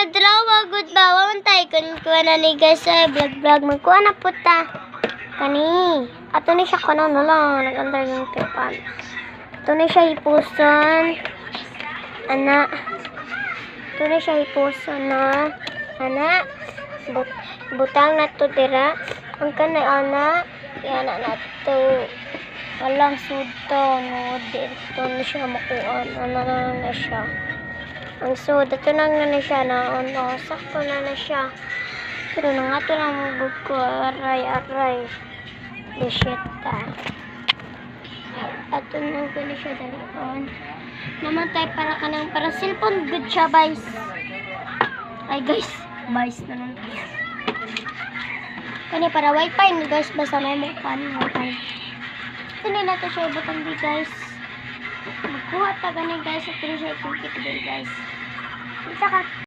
nagdrawa good ba waman tay kun na ni guys ay vlog magkuha na puta kani ato ni siya kuno na lang nag-under yung kepan ato ni siya ipuson ana ato ni siya ipuson na ana butang na to dira ang kanay ana yan na to walang sudto no dito na siya makuha na siya ang soda to nang na siya na ano sakto na siya pero nang ato lang magug ko aray desita ato nang ko na siya dalon namatay para kanang para cellphone good siya guys ay guys na nun kani para wifi ni guys basta may mo kan wifi ito na to siya ibutang di guys magkuha ta ganin guys at ito siya ikikit din guys isa ka